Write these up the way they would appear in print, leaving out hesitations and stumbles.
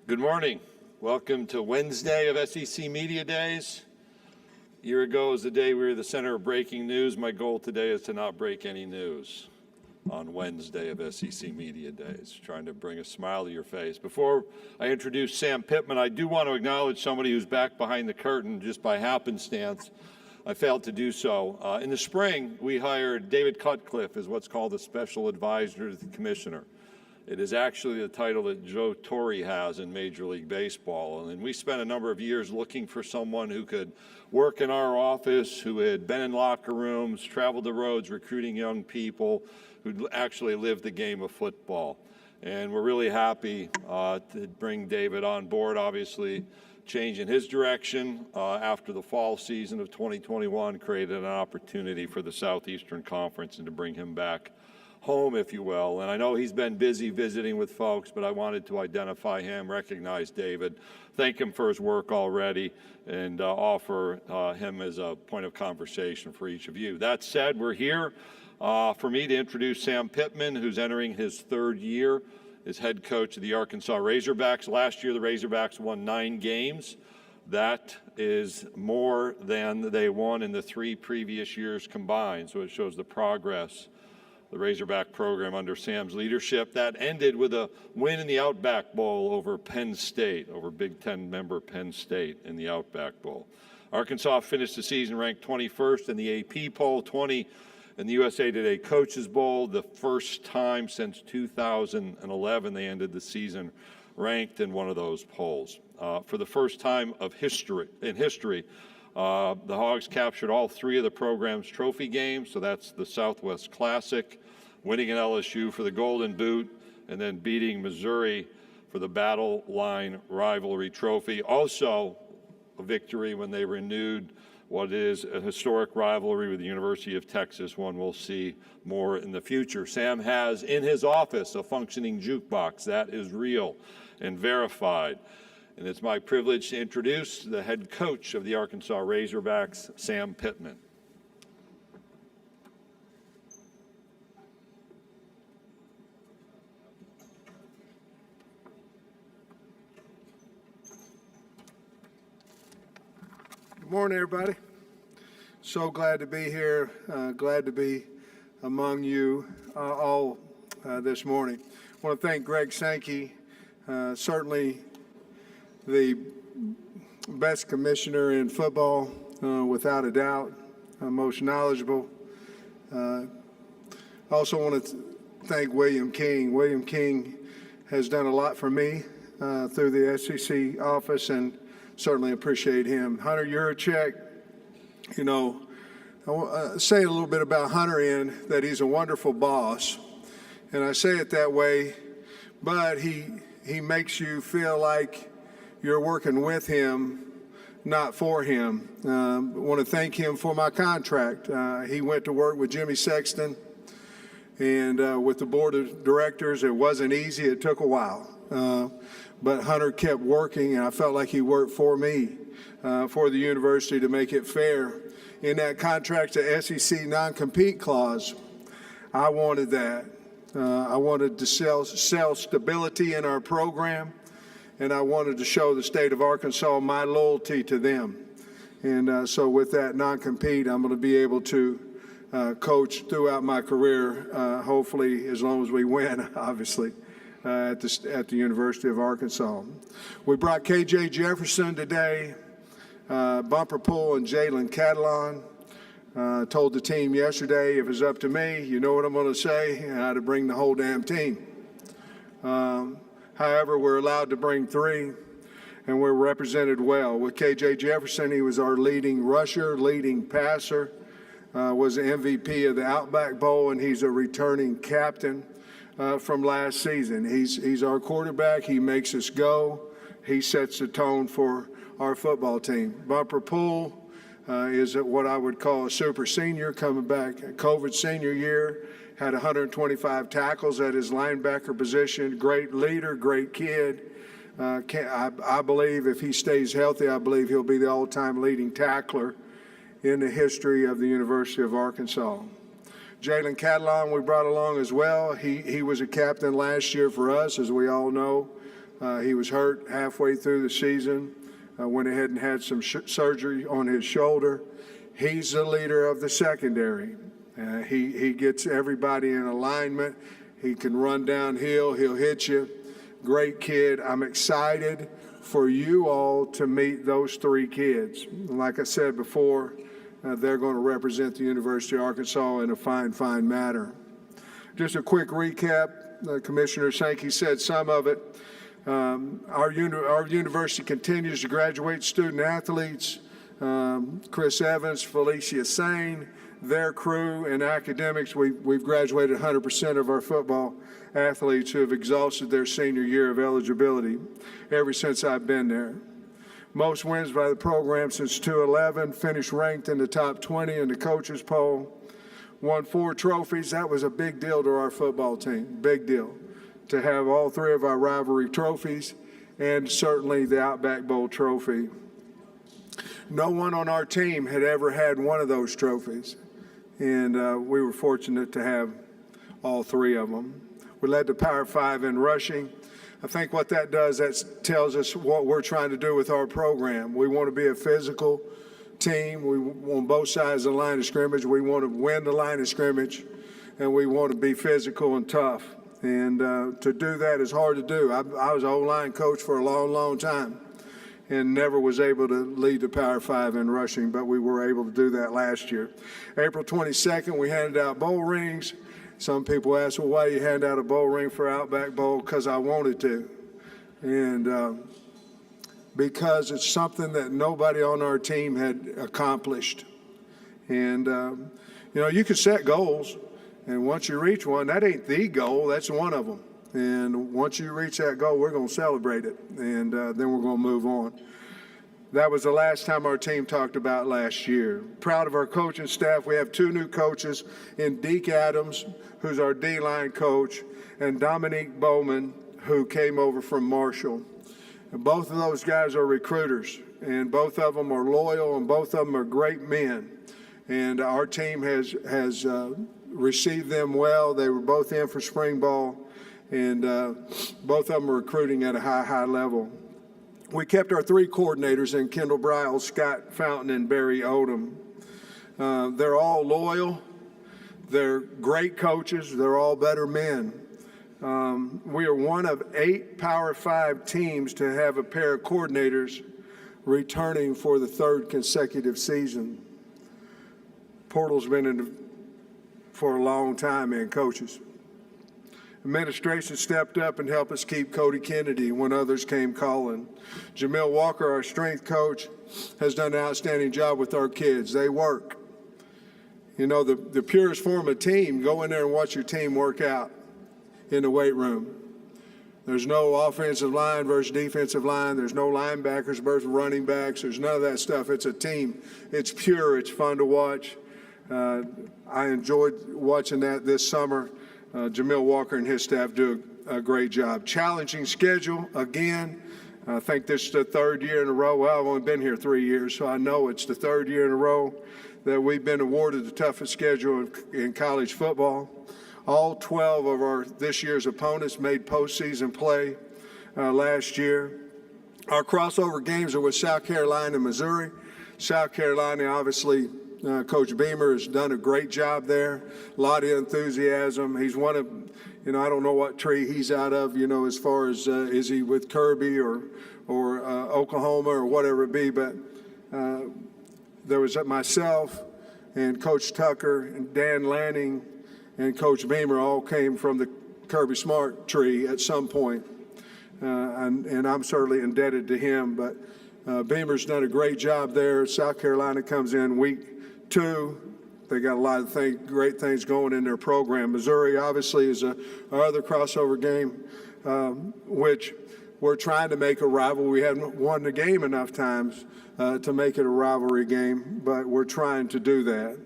Good morning. Welcome to Wednesday of SEC Media Days. A year ago was the day we were the center of breaking news. My goal today is to not break any news on Wednesday of SEC Media Days, trying to bring a smile to your face. Before I introduce Sam Pittman, I do want to acknowledge somebody who's back behind the curtain just by happenstance. I failed to do so. In the spring, we hired David Cutcliffe as what's called a special advisor to the commissioner. It is actually the title that Joe Torre has in Major League Baseball. And we spent a number of years looking for someone who could work in our office, who had been in locker rooms, traveled the roads recruiting young people, who'd actually lived the game of football. And we're really happy to bring David on board, obviously changing his direction after the fall season of 2021, created an opportunity for the Southeastern Conference and to bring him back home, if you will. And I know he's been busy visiting with folks, but I wanted to identify him, recognize David, thank him for his work already, and offer him as a point of conversation for each of you. That said, we're here for me to introduce Sam Pittman, who's entering his third year as head coach of the Arkansas Razorbacks. Last year, the Razorbacks won 9 games. That is more than they won in the 3 previous years combined, so it shows the progress the Razorback program under Sam's leadership. That ended with a win in the Outback Bowl over Penn State, over Big Ten member Penn State in the Outback Bowl. Arkansas finished the season ranked 21st in the AP poll, 20 in the USA Today Coaches Bowl. The first time since 2011 they ended the season ranked in one of those polls. For the first time in history, the Hogs captured all 3 of the program's trophy games, so that's the Southwest Classic, winning at LSU for the Golden Boot, and then beating Missouri for the Battle Line Rivalry Trophy. Also a victory when they renewed what is a historic rivalry with the University of Texas, one we'll see more in the future. Sam has in his office a functioning jukebox. That is real and verified. And it's my privilege to introduce the head coach of the Arkansas Razorbacks, Sam Pittman. Good morning, everybody. So glad to be here, glad to be among you all this morning. I want to thank Greg Sankey, certainly the best commissioner in football, without a doubt, most knowledgeable. I also want to thank William King. William King has done a lot for me through the SEC office, and certainly appreciate him. Hunter Yurachek, you know, I want to say a little bit about Hunter in that he's a wonderful boss, and I say it that way, but he makes you feel like you're working with him, not for him. I want to thank him for my contract. He went to work with Jimmy Sexton and with the board of directors. It wasn't easy. It took a while. But Hunter kept working, and I felt like he worked for me, for the university to make it fair. In that contract, the SEC non-compete clause, I wanted that. I wanted to sell stability in our program, and I wanted to show the state of Arkansas my loyalty to them. And so with that non-compete, I'm going to be able to coach throughout my career, hopefully as long as we win, obviously, at the University of Arkansas. We brought KJ Jefferson today, Bumper Poole and Jalen Catalon. Told the team yesterday, if it's up to me, you know what I'm going to say, to bring the whole damn team. However, we're allowed to bring 3, and we're represented well. With KJ Jefferson, he was our leading rusher, leading passer, was the MVP of the Outback Bowl, and he's a returning captain from last season. He's our quarterback. He makes us go. He sets the tone for our football team. Bumper Poole is what I would call a super senior, coming back COVID senior year. Had 125 tackles at his linebacker position. Great leader, great kid. I believe if he stays healthy, I believe he'll be the all-time leading tackler in the history of the University of Arkansas. Jalen Catalon we brought along as well. He was a captain last year for us, as we all know. He was hurt halfway through the season, went ahead and had some surgery on his shoulder. He's the leader of the secondary. He gets everybody in alignment. He can run downhill. He'll hit you. Great kid. I'm excited for you all to meet those three kids. Like I said before, they're going to represent the University of Arkansas in a fine manner. Just a quick recap. Commissioner Sankey said some of it. Our university continues to graduate student athletes. Chris Evans, Felicia Sane, their crew in academics. We've graduated 100% of our football athletes who have exhausted their senior year of eligibility ever since I've been there. Most wins by the program since 2011, finished ranked in the top 20 in the coaches poll, won 4 trophies. That was a big deal to our football team, big deal, to have all 3 of our rivalry trophies and certainly the Outback Bowl trophy. No one on our team had ever had one of those trophies, and we were fortunate to have all 3 of them. We led the Power 5 in rushing. I think what that does, that tells us what we're trying to do with our program. We want to be a physical team. We on both sides of the line of scrimmage. We want to win the line of scrimmage, and we want to be physical and tough. And to do that is hard to do. I was an O-line coach for a long time and never was able to lead the Power 5 in rushing, but we were able to do that last year. April 22nd, we handed out bowl rings. Some people ask, well, why you hand out a bowl ring for Outback Bowl? Because I wanted to. And because it's something that nobody on our team had accomplished. And, you can set goals, and once you reach one, that ain't the goal, that's one of them. And once you reach that goal, we're going to celebrate it, and then we're going to move on. That was the last time our team talked about last year. Proud of our coaching staff. We have 2 new coaches in Deke Adams, who's our D-line coach, and Dominique Bowman, who came over from Marshall. And both of those guys are recruiters, and both of them are loyal, and both of them are great men. And our team has received them well. They were both in for spring ball, and both of them are recruiting at a high level. We kept our 3 coordinators in Kendall Bryles, Scott Fountain, and Barry Odom. They're all loyal. They're great coaches. They're all better men. We are one of 8 Power 5 teams to have a pair of coordinators returning for the 3rd consecutive season. Portal's been in for a long time, man, coaches. Administration stepped up and helped us keep Cody Kennedy when others came calling. Jamil Walker, our strength coach, has done an outstanding job with our kids. They work. The purest form of team, go in there and watch your team work out in the weight room. There's no offensive line versus defensive line. There's no linebackers versus running backs. There's none of that stuff. It's a team. It's pure. It's fun to watch. I enjoyed watching that this summer. Jamil Walker and his staff do a great job. Challenging schedule, again. I think this is the 3rd year in a row. Well, I've only been here 3 years, so I know it's the 3rd year in a row that we've been awarded the toughest schedule in college football. All 12 of this year's opponents made postseason play last year. Our crossover games are with South Carolina and Missouri. South Carolina, obviously, Coach Beamer has done a great job there. A lot of enthusiasm. He's one of, I don't know what tree he's out of, as far as is he with Kirby or Oklahoma or whatever it be. But there was myself and Coach Tucker and Dan Lanning and Coach Beamer all came from the Kirby Smart tree at some point. And I'm certainly indebted to him. But Beamer's done a great job there. South Carolina comes in week 2. They got a lot of great things going in their program. Missouri, obviously, is our other crossover game, which we're trying to make a rivalry. We haven't won the game enough times to make it a rivalry game, but we're trying to do that.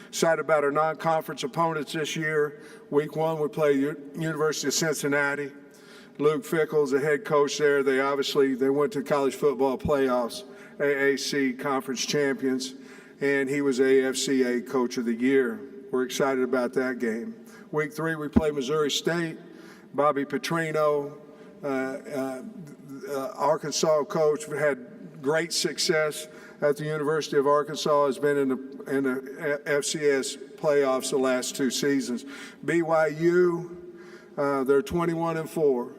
Excited about our non-conference opponents this year. Week 1, we play University of Cincinnati. Luke Fickle's the head coach there. They went to college football playoffs, AAC conference champions, and he was AFCA Coach of the Year. We're excited about that game. Week 3, we play Missouri State. Bobby Petrino, Arkansas coach, had great success at the University of Arkansas, has been in the FCS playoffs the last 2 seasons. BYU, they're 21-4.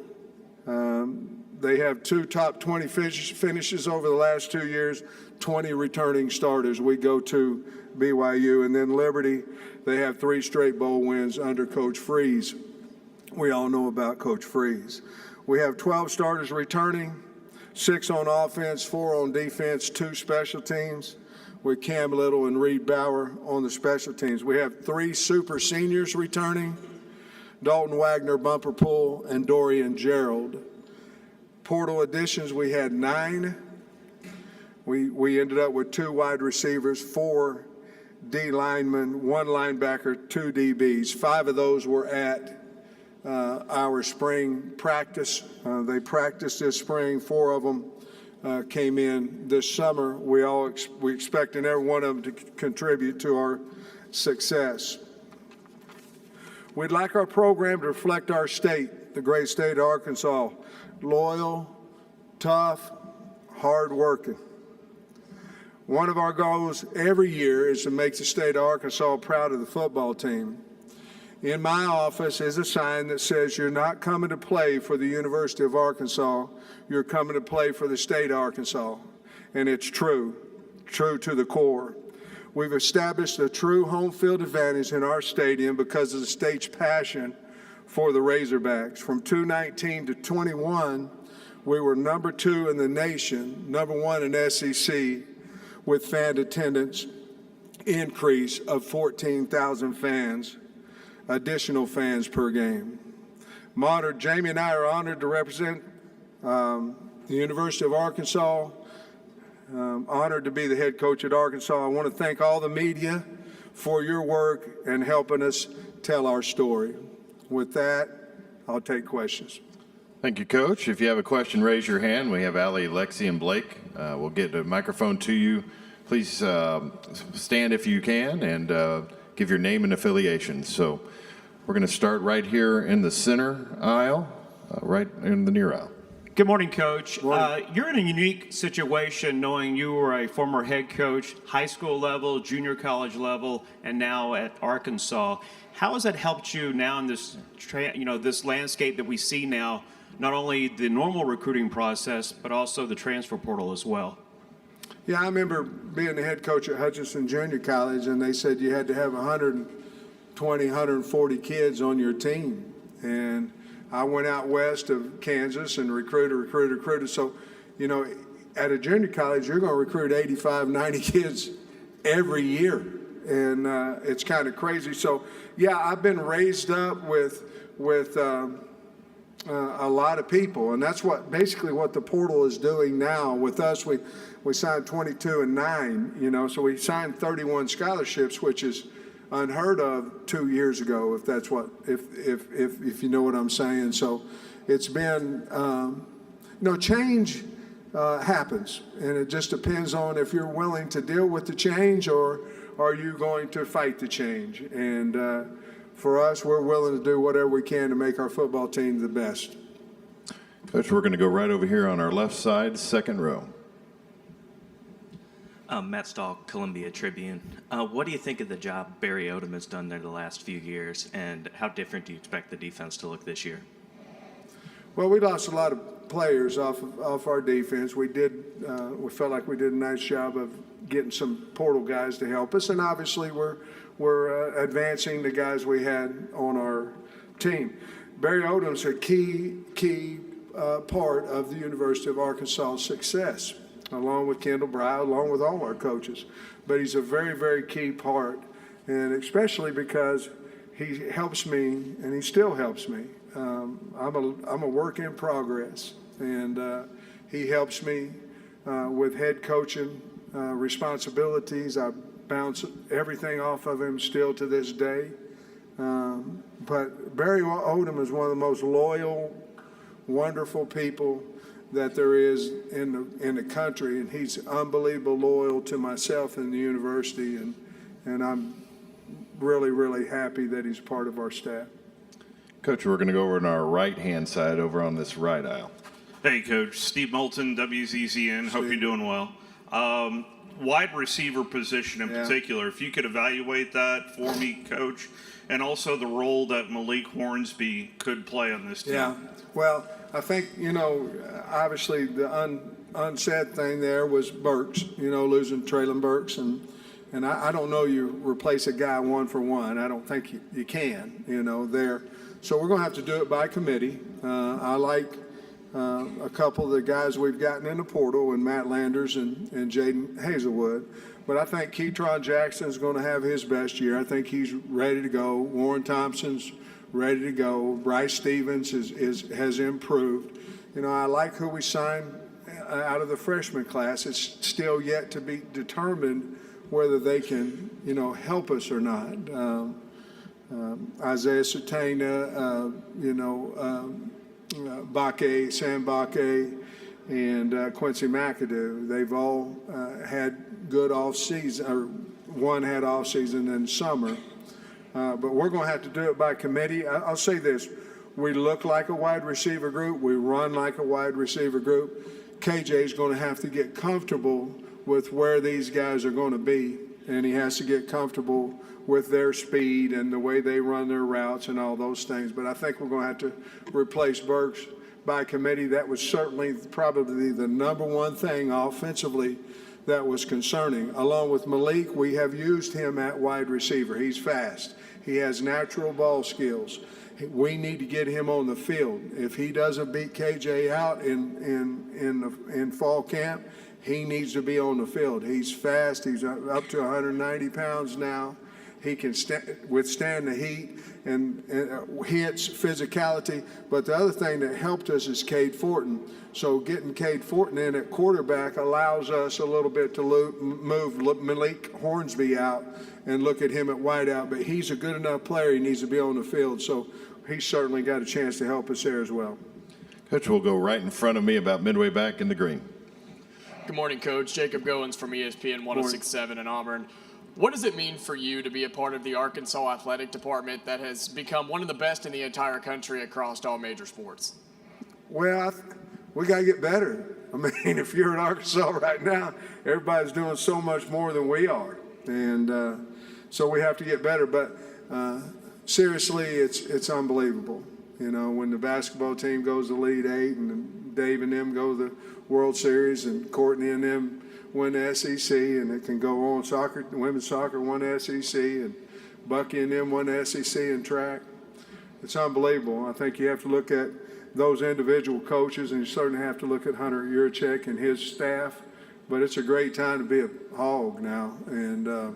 They have 2 top 20 finishes over the last 2 years, 20 returning starters. We go to BYU. And then Liberty, they have 3 straight bowl wins under Coach Freeze. We all know about Coach Freeze. We have 12 starters returning, 6 on offense, 4 on defense, 2 special teams with Cam Little and Reed Bauer on the special teams. We have 3 super seniors returning, Dalton Wagner, Bumper Poole, and Dorian Gerald. Portal additions, we had 9. We ended up with 2 wide receivers, 4 D linemen, 1 linebacker, 2 DBs. 5 of those were at our spring practice. They practiced this spring. 4 of them came in this summer. We expecting every one of them to contribute to our success. We'd like our program to reflect our state, the great state of Arkansas. Loyal, tough, hard-working. One of our goals every year is to make the state of Arkansas proud of the football team. In my office is a sign that says you're not coming to play for the University of Arkansas, you're coming to play for the state of Arkansas. And it's true to the core. We've established a true home field advantage in our stadium because of the state's passion for the Razorbacks. From 2019 to 21, we were number 2 in the nation, number 1 in SEC, with fan attendance increase of 14,000 fans, additional fans per game. Jamie and I are honored to represent the University of Arkansas, honored to be the head coach at Arkansas. I want to thank all the media for your work and helping us tell our story. With that, I'll take questions. Thank you, Coach. If you have a question, raise your hand. We have Allie, Lexi, and Blake. We'll get a microphone to you. Please stand if you can and give your name and affiliation. So we're going to start right here in the center aisle, right in the near aisle. Good morning, Coach. Morning. You're in a unique situation knowing you were a former head coach, high school level, junior college level, and now at Arkansas. How has that helped you now in this, this landscape that we see now, not only the normal recruiting process, but also the transfer portal as well? Yeah, I remember being the head coach at Hutchinson Junior College, and they said you had to have 120, 140 kids on your team. And I went out west of Kansas and recruited. So, at a junior college, you're going to recruit 85, 90 kids every year. And it's kind of crazy. So, yeah, I've been raised up with a lot of people. And that's basically what the portal is doing now. With us, we signed 22 and 9, so we signed 31 scholarships, which is unheard of 2 years ago, if you know what I'm saying. So it's been, change happens, and it just depends on if you're willing to deal with the change or are you going to fight the change. And for us, we're willing to do whatever we can to make our football team the best. Coach, we're going to go right over here on our left side, second row. Matt Stahl, Columbia Tribune. What do you think of the job Barry Odom has done there the last few years, and how different do you expect the defense to look this year? Well, we lost a lot of players off our defense. We felt like we did a nice job of getting some portal guys to help us, and obviously we're advancing the guys we had on our team. Barry Odom's a key part of the University of Arkansas' success, along with Kendall Bry, along with all our coaches. But he's a very, very key part, and especially because he helps me, and he still helps me. I'm a work in progress, and he helps me with head coaching responsibilities. I bounce everything off of him still to this day. But Barry Odom is one of the most loyal, wonderful people that there is in the country, and he's unbelievable loyal to myself and the university, and I'm really, really happy that he's part of our staff. Coach, we're going to go over on our right-hand side over on this right aisle. Hey, Coach. Steve Moulton, WZZN. Hope you're doing well. Wide receiver position in particular, if you could evaluate that for me, Coach, and also the role that Malik Hornsby could play on this team. Yeah, well, I think, obviously the unsaid thing there was Burks, losing Traylon Burks. And I don't know you replace a guy 1 for 1. I don't think you can, there. So we're going to have to do it by committee. I like a couple of the guys we've gotten in the portal, and Matt Landers and Jaden Hazelwood. But I think Keytron Jackson's going to have his best year. I think he's ready to go. Warren Thompson's ready to go. Bryce Stevens has improved. I like who we signed out of the freshman class. It's still yet to be determined whether they can, help us or not. Isaiah Sertana, Sam Bakke, and Quincy McAdoo. They've all had good off season, or one had off season in summer. But we're going to have to do it by committee. I'll say this: we look like a wide receiver group. We run like a wide receiver group. KJ is going to have to get comfortable with where these guys are going to be, and he has to get comfortable with their speed and the way they run their routes and all those things. But I think we're going to have to replace Burks by committee. That was certainly probably the number one thing offensively that was concerning. Along with Malik, we have used him at wide receiver. He's fast. He has natural ball skills. We need to get him on the field. If he doesn't beat KJ out in fall camp, he needs to be on the field. He's fast. He's up to 190 pounds now. He can withstand the heat and hits, physicality. But the other thing that helped us is Cade Fortin. So getting Cade Fortin in at quarterback allows us a little bit to move Malik Hornsby out and look at him at wideout. But he's a good enough player. He needs to be on the field. So he's certainly got a chance to help us there as well. Coach will go right in front of me about midway back in the green. Good morning, Coach. Jacob Goins from ESPN 106.7 in Auburn. What does it mean for you to be a part of the Arkansas athletic department that has become one of the best in the entire country across all major sports? Well, we got to get better. I mean, if you're in Arkansas right now, everybody's doing so much more than we are. And so we have to get better. But seriously, it's unbelievable. When the basketball team goes to Elite Eight and Dave and them go to the World Series and Courtney and them win the SEC, and it can go on. Women's soccer won the SEC, and Bucky and them won the SEC in track. It's unbelievable. I think you have to look at those individual coaches, and you certainly have to look at Hunter Yurchek and his staff. But it's a great time to be a Hog now, and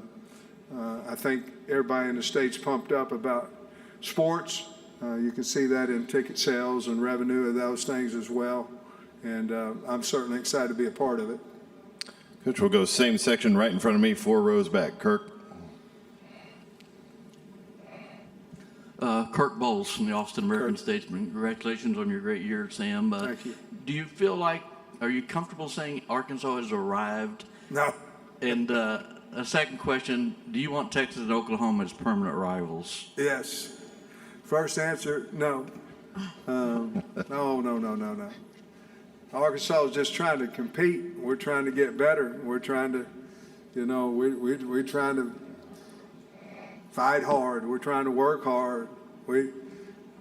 I think everybody in the state's pumped up about sports. You can see that in ticket sales and revenue of those things as well. And I'm certainly excited to be a part of it. Coach will go same section right in front of me, 4 rows back. Kirk. Kirk Bowles from the Austin American Statesman. Congratulations on your great year, Sam. Thank you. Do you feel like, are you comfortable saying Arkansas has arrived? No. And a second question, do you want Texas and Oklahoma as permanent rivals? Yes. First answer, no. No. Arkansas is just trying to compete. We're trying to get better. We're trying to, we're trying to fight hard. We're trying to work hard. We're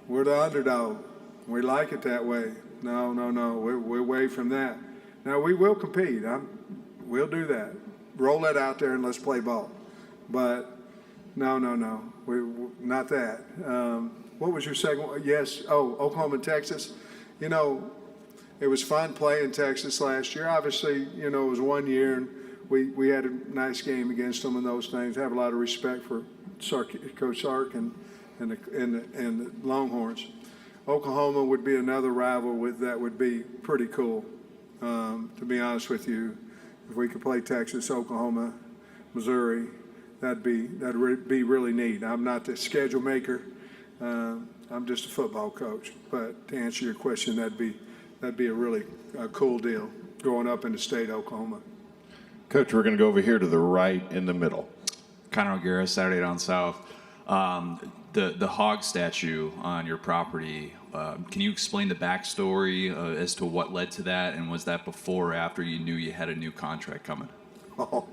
the underdog. We like it that way. No. We're away from that. Now, we will compete. We'll do that. Roll it out there and let's play ball. But no. We're not that. What was your second one? Yes. Oh, Oklahoma and Texas. It was fun playing Texas last year. Obviously, it was 1 year, and we had a nice game against them and those things. I have a lot of respect for Coach Sark and the Longhorns. Oklahoma would be another rival that would be pretty cool. To be honest with you, if we could play Texas, Oklahoma, Missouri, that'd be really neat. I'm not the schedule maker. I'm just a football coach. But to answer your question, that'd be a really cool deal growing up in the state of Oklahoma. Coach, we're going to go over here to the right in the middle. Connor O'Gara, Saturday Down South. The hog statue on your property, can you explain the backstory as to what led to that, and was that before or after you knew you had a new contract coming? Oh,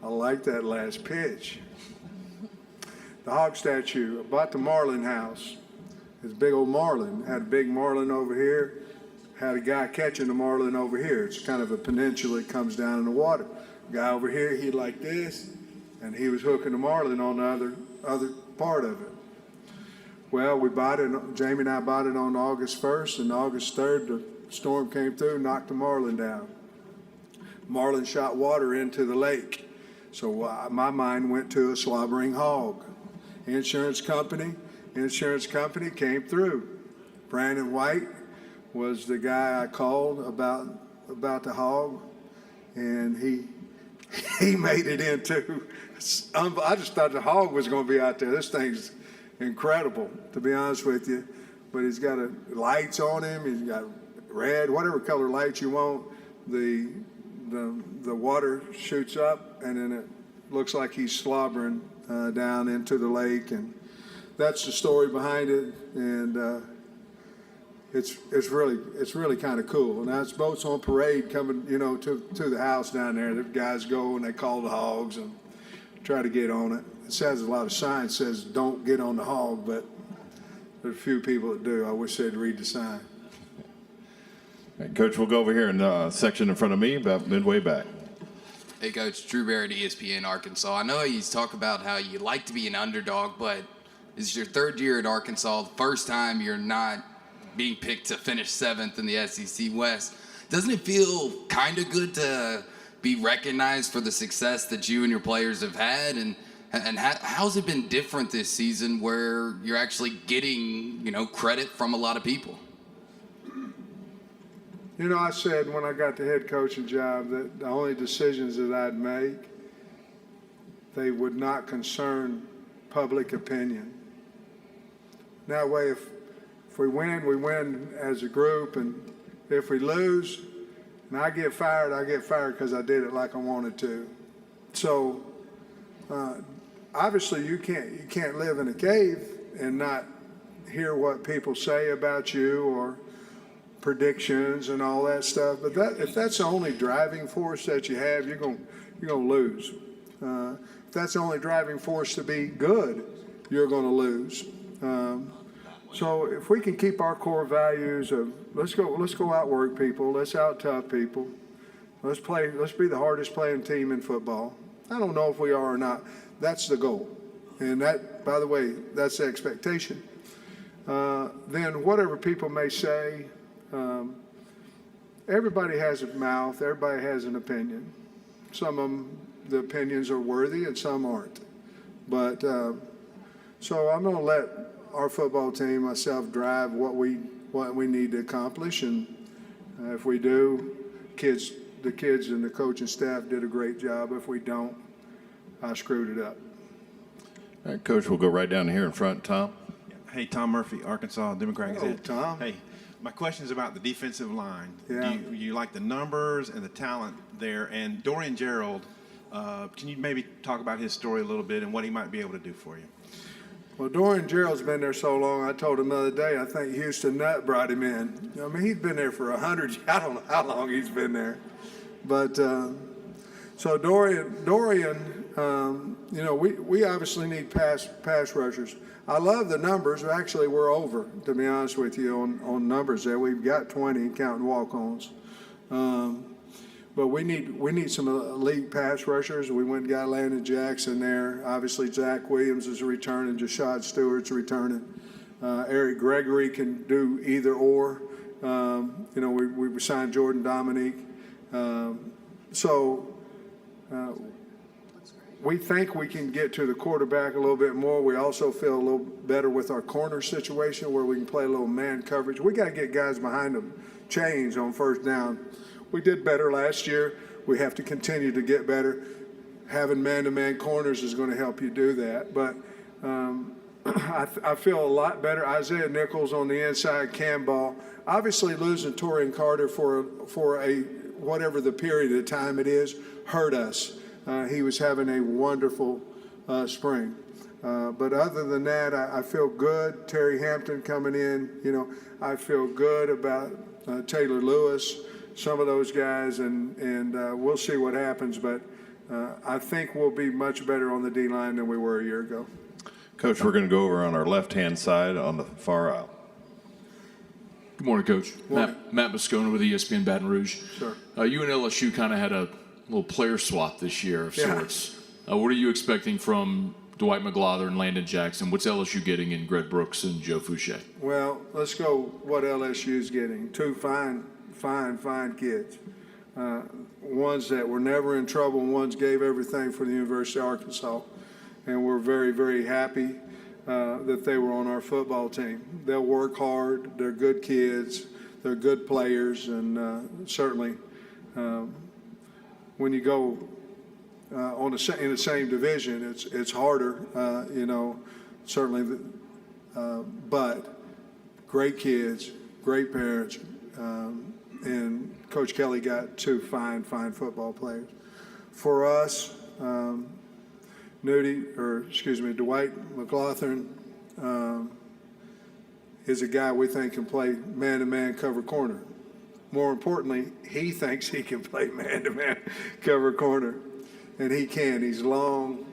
I like that last pitch. The hog statue, I bought the marlin house. It's a big old marlin. Had a big marlin over here. Had a guy catching the marlin over here. It's kind of a peninsula. It comes down in the water. Guy over here, he like this, and he was hooking the marlin on the other part of it. Well, we bought it. Jamie and I bought it on August 1st, and August 3rd, the storm came through, knocked the marlin down. Marlin shot water into the lake. So my mind went to a slobbering hog. Insurance company came through. Brandon White was the guy I called about the hog, and he made it into. I just thought the hog was going to be out there. This thing's incredible, to be honest with you. But he's got lights on him. He's got red, whatever color lights you want. The water shoots up, and then it looks like he's slobbering down into the lake, and that's the story behind it. And it's really kind of cool. And that's boats on parade coming, to the house down there. The guys go and they call the hogs and try to get on it. It says a lot of signs says don't get on the hog, but there's a few people that do. I wish they'd read the sign. Hey, Coach, we'll go over here in the section in front of me, about midway back. Hey, Coach. Drew Barrett, ESPN Arkansas. I know you talk about how you like to be an underdog, but this is your third year at Arkansas, the first time you're not being picked to finish 7th in the SEC West. Doesn't it feel kind of good to be recognized for the success that you and your players have had? And how's it been different this season where you're actually getting, credit from a lot of people? I said when I got the head coaching job that the only decisions that I'd make, they would not concern public opinion. That way, if we win as a group, and if we lose and I get fired because I did it like I wanted to. So obviously you can't live in a cave and not hear what people say about you or predictions and all that stuff. But if that's the only driving force that you have, you're gonna lose. If that's the only driving force to be good, you're gonna lose. So if we can keep our core values of let's go outwork people, let's out tough people, let's be the hardest playing team in football. I don't know if we are or not. That's the goal, and that, by the way, that's the expectation. Then whatever people may say, everybody has a mouth, everybody has an opinion. Some of them, the opinions are worthy, and some aren't. But so I'm going to let our football team, myself, drive what we need to accomplish, and if we do, the kids and the coaching staff did a great job. If we don't, I screwed it up. All right, Coach, we'll go right down here in front. Tom. Hey, Tom Murphy, Arkansas Democrat Gazette. Tom. Hey, my question is about the defensive line. Yeah. Do you like the numbers and the talent there? And Dorian Gerald, can you maybe talk about his story a little bit and what he might be able to do for you? Well, Dorian Gerald's been there so long, I told him the other day, I think Houston Nutt brought him in. I mean, he's been there for 100, I don't know how long he's been there. But, so Dorian, we obviously need pass rushers. I love the numbers. Actually, we're over, to be honest with you, on numbers there. We've got 20, counting walk-ons. But we need some elite pass rushers. We went and got Landon Jackson there. Obviously, Zach Williams is returning. Jashad Stewart's returning. Eric Gregory can do either or. We signed Jordan Dominique. We think we can get to the quarterback a little bit more. We also feel a little better with our corner situation where we can play a little man coverage. We got to get guys behind the chains on first down. We did better last year. We have to continue to get better. Having man-to-man corners is going to help you do that. But I feel a lot better. Isaiah Nichols on the inside, Cam Ball. Obviously, losing Torian Carter for a whatever the period of time it is hurt us. He was having a wonderful spring. But other than that, I feel good. Terry Hampton coming in, I feel good about Taylor Lewis, some of those guys, and we'll see what happens. But I think we'll be much better on the D-line than we were a year ago. Coach, we're going to go over on our left-hand side on the far aisle. Good morning, Coach. Morning. Matt Moscona with ESPN Baton Rouge. Sure. You and LSU kind of had a little player swap this year of sorts. What are you expecting from Dwight Mclaughlin and Landon Jackson? What's LSU getting in Greg Brooks and Joe Fouché? Well, let's go what LSU's getting. Two fine kids. Ones that were never in trouble, and ones gave everything for the University of Arkansas. And we're very, very happy that they were on our football team. They'll work hard. They're good kids. They're good players. And certainly when you go in the same division, it's harder, certainly. But great kids, great parents, and Coach Kelly got two fine football players. For us, Dwight McLaughlin is a guy we think can play man-to-man cover corner. More importantly, he thinks he can play man-to-man cover corner, and he can. He's long.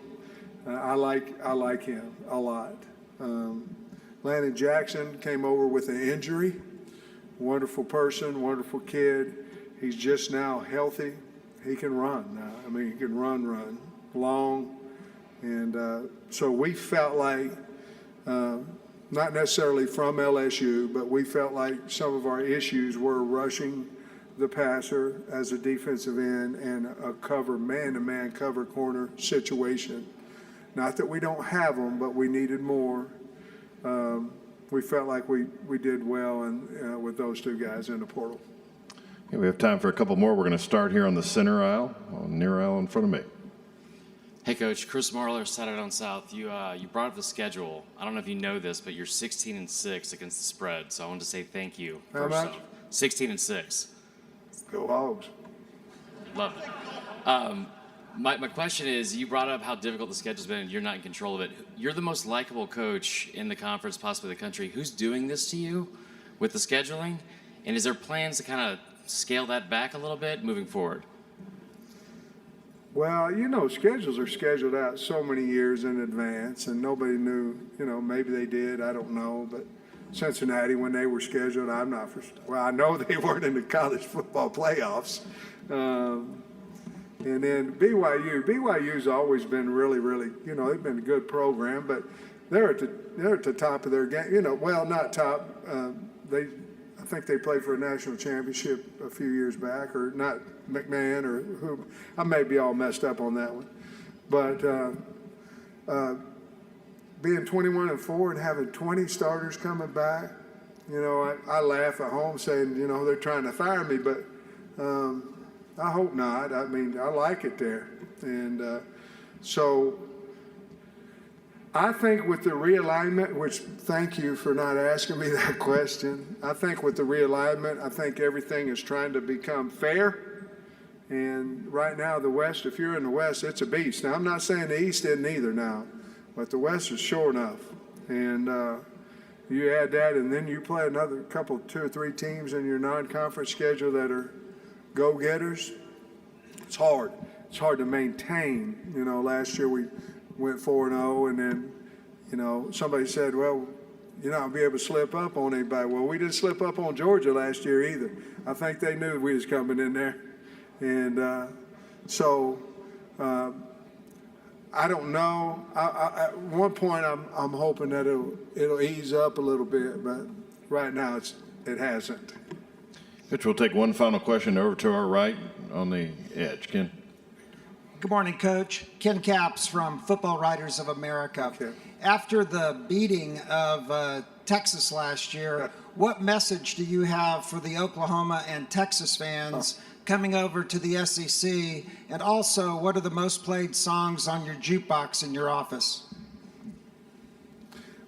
I like him a lot. Landon Jackson came over with an injury. Wonderful person, wonderful kid. He's just now healthy. He can run now. I mean, he can run long. And so we felt like, not necessarily from LSU, but we felt like some of our issues were rushing the passer as a defensive end and a man-to-man cover corner situation. Not that we don't have them, but we needed more. We felt like we did well with those two guys in the portal. Okay, we have time for a couple more. We're going to start here on the center aisle, near aisle in front of me. Hey, Coach. Chris Marler, Saturday Down South. You brought up the schedule. I don't know if you know this, but you're 16-6 against the spread. So I wanted to say thank you. How much? 16-6. Go Hogs. Love it. My question is, you brought up how difficult the schedule's been and you're not in control of it. You're the most likable coach in the conference, possibly the country. Who's doing this to you with the scheduling? And is there plans to kind of scale that back a little bit moving forward? Well, schedules are scheduled out so many years in advance, and nobody knew, maybe they did, I don't know. But Cincinnati, when they were scheduled, I know they weren't in the college football playoffs. And then BYU's always been really, really, they've been a good program, but they're at the top of their game. Well, not top. I think they played for a national championship a few years back, or not McMahon or who. I may be all messed up on that one, but being 21-4 and having 20 starters coming back, I laugh at home saying, they're trying to fire me, but I hope not. I mean, I like it there, and so. I think with the realignment, which thank you for not asking me that question. I think with the realignment, I think everything is trying to become fair. And right now, the West, if you're in the West, it's a beast. Now, I'm not saying the East isn't either now, but the West is sure enough. And you add that, and then you play another couple, 2 or 3 teams in your non-conference schedule that are go-getters. It's hard. It's hard to maintain. Last year we went 4-0, and then, somebody said, well, you're not going to be able to slip up on anybody. Well, we didn't slip up on Georgia last year either. I think they knew we was coming in there. And so I don't know. At one point, I'm hoping that it'll ease up a little bit, but right now it hasn't. Mitch, we'll take one final question over to our right on the edge. Ken. Good morning, Coach. Ken Capps from Football Writers of America. Okay. After the beating of Texas last year, what message do you have for the Oklahoma and Texas fans coming over to the SEC? And also, what are the most played songs on your jukebox in your office?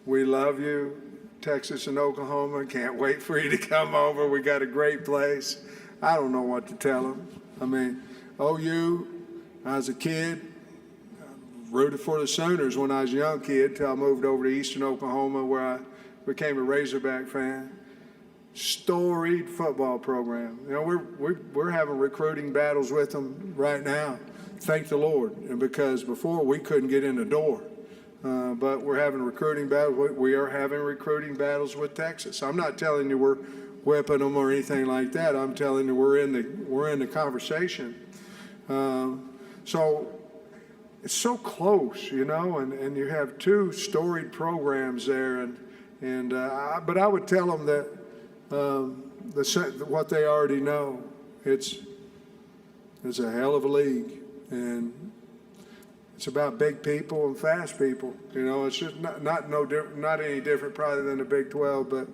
We love you, Texas and Oklahoma. Can't wait for you to come over. We got a great place. I don't know what to tell them. I mean, OU, as a kid, rooted for the Sooners when I was a young kid till I moved over to Eastern Oklahoma, where I became a Razorback fan. Storied football program. You know, we're having recruiting battles with them right now. Thank the Lord. And because before we couldn't get in the door. But we're having recruiting battles. We are having recruiting battles with Texas. I'm not telling you we're whipping them or anything like that. I'm telling you we're in the conversation. So it's so close, you know, and you have two storied programs there, but I would tell them that what they already know. It's a hell of a league, and it's about big people and fast people. You know, it's just not any different probably than the Big 12, but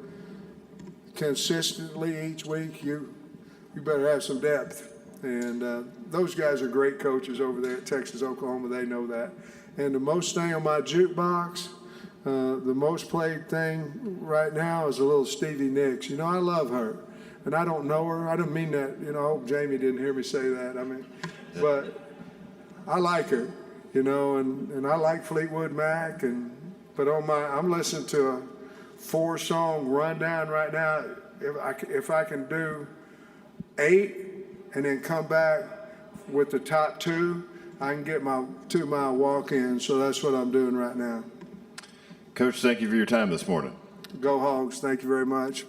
consistently each week you better have some depth. And those guys are great coaches over there at Texas, Oklahoma. They know that. And the most thing on my jukebox, the most played thing right now is a little Stevie Nicks. You know, I love her. And I don't know her. I don't mean that, you know, I hope Jamie didn't hear me say that. I mean, but I like her, you know, and I like Fleetwood Mac. But I'm listening to a 4-song rundown right now. If I can do 8 and then come back with the top 2, I can get my 2-mile walk-in. So that's what I'm doing right now. Coach, thank you for your time this morning. Go Hogs. Thank you very much.